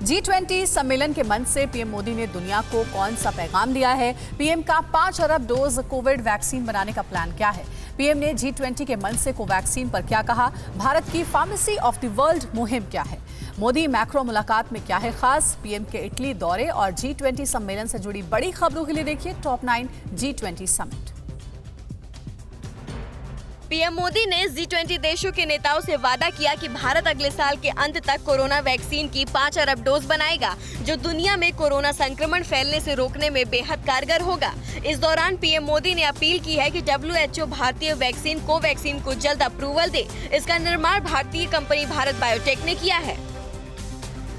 G20 सम्मेलन के मंच से पीएम मोदी ने दुनिया को कौन सा पैगाम दिया है? पीएम का 5 अरब डोज कोविड वैक्सीन बनाने का प्लान क्या है? पीएम ने G20 के मंच से कोवैक्सीन पर क्या कहा? भारत की फार्मेसी ऑफ द वर्ल्ड मुहिम क्या है? मोदी मैक्रो मुलाकात में क्या है खास? पीएम के इटली दौरे और G20 सम्मेलन से जुड़ी बड़ी खबरों के लिए देखिए top 9 G20 summit. PM Modi ने G20 देशों के नेताओं से वादा किया कि भारत अगले साल के अंत तक कोरोना वैक्सीन की 5 अरब डोज बनाएगा, जो दुनिया में कोरोना संक्रमण फैलने से रोकने में बेहद कारगर होगा। इस दौरान पीएम मोदी ने अपील की है कि WHO भारतीय वैक्सीन कोवैक्सीन को जल्द अप्रूवल दे। इसका निर्माण भारतीय कंपनी भारत बायोटेक ने किया है।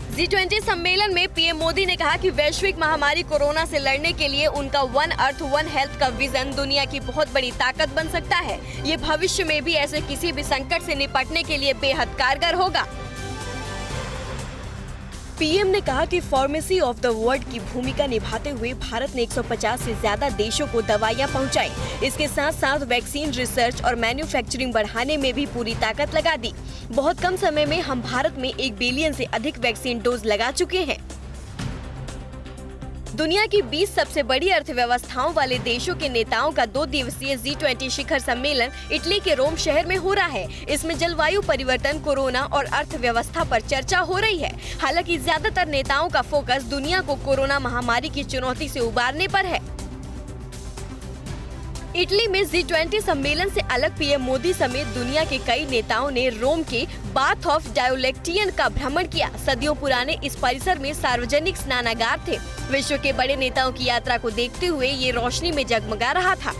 G20 सम्मेलन में पीएम मोदी ने कहा कि वैश्विक महामारी कोरोना से लड़ने के लिए उनका वन अर्थ वन हेल्थ का विजन दुनिया की बहुत बड़ी ताकत बन सकता है। ये भविष्य में भी ऐसे किसी भी संकट से निपटने के लिए बेहद कारगर होगा। पीएम ने कहा कि फार्मेसी ऑफ द वर्ल्ड की भूमिका निभाते हुए भारत ने 150 से ज्यादा देशों को दवाइयां पहुंचाई। इसके साथ साथ वैक्सीन रिसर्च और मैन्युफैक्चरिंग बढ़ाने में भी पूरी ताकत लगा दी। बहुत कम समय में हम भारत में 1 बिलियन से अधिक वैक्सीन डोज लगा चुके हैं। दुनिया की 20 सबसे बड़ी अर्थव्यवस्थाओं वाले देशों के नेताओं का 2 दिवसीय G20 शिखर सम्मेलन इटली के रोम शहर में हो रहा है। इसमें जलवायु परिवर्तन, कोरोना और अर्थव्यवस्था पर चर्चा हो रही है। हालांकि ज्यादातर नेताओं का फोकस दुनिया को कोरोना महामारी की चुनौती से उबारने पर है। इटली में G20 सम्मेलन से अलग पीएम मोदी समेत दुनिया के कई नेताओं ने रोम के बाथ ऑफ डायोलेक्टियन का भ्रमण किया। सदियों पुराने इस परिसर में सार्वजनिक स्नानागार थे। विश्व के बड़े नेताओं की यात्रा को देखते हुए ये रोशनी में जगमगा रहा था।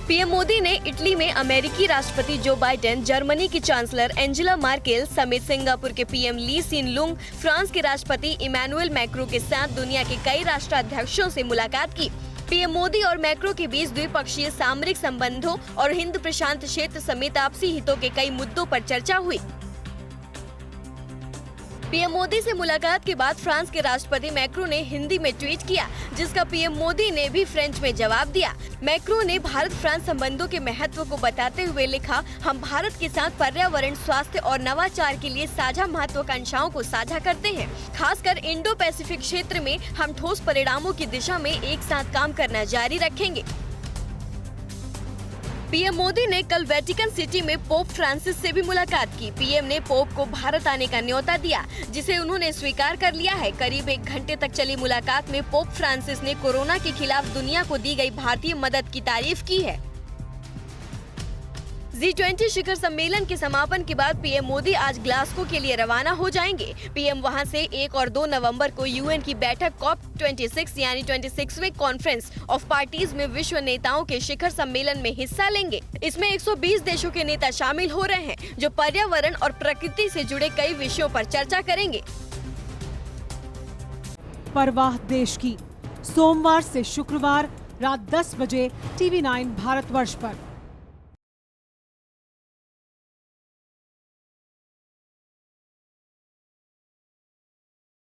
पीएम मोदी ने इटली में अमेरिकी राष्ट्रपति जो बाइडेन, जर्मनी की चांसलर एंजेला मार्केल समेत सिंगापुर के पीएम ली सिन लुंग, फ्रांस के राष्ट्रपति इमैनुअल मैक्रो के साथ दुनिया के कई राष्ट्राध्यक्षों से मुलाकात की। पीएम मोदी और मैक्रो के बीच द्विपक्षीय सामरिक संबंधों और हिंद प्रशांत क्षेत्र समेत आपसी हितों के कई मुद्दों पर चर्चा हुई। पीएम मोदी से मुलाकात के बाद फ्रांस के राष्ट्रपति मैक्रो ने हिंदी में ट्वीट किया, जिसका पीएम मोदी ने भी फ्रेंच में जवाब दिया। मैक्रो ने भारत फ्रांस संबंधों के महत्व को बताते हुए लिखा, हम भारत के साथ पर्यावरण, स्वास्थ्य और नवाचार के लिए साझा महत्वाकांक्षाओं को साझा करते हैं। खासकर इंडो पैसिफिक क्षेत्र में हम ठोस परिणामों की दिशा में एक साथ काम करना जारी रखेंगे। पीएम मोदी ने कल वेटिकन सिटी में पोप फ्रांसिस से भी मुलाकात की। पीएम ने पोप को भारत आने का न्योता दिया, जिसे उन्होंने स्वीकार कर लिया है। करीब 1 घंटे तक चली मुलाकात में पोप फ्रांसिस ने कोरोना के खिलाफ दुनिया को दी गई भारतीय मदद की तारीफ की है। G20 शिखर सम्मेलन के समापन के बाद पीएम मोदी आज ग्लासगो के लिए रवाना हो जाएंगे। पीएम वहां से 1 और 2 नवंबर को यूएन की बैठक COP26 यानी 26वें कॉन्फ्रेंस ऑफ पार्टीज में विश्व नेताओं के शिखर सम्मेलन में हिस्सा लेंगे। इसमें 120 देशों के नेता शामिल हो रहे हैं, जो पर्यावरण और प्रकृति से जुड़े कई विषयों पर चर्चा करेंगे। परवाह देश की, सोमवार से शुक्रवार रात 10 बजे TV9 भारतवर्ष पर।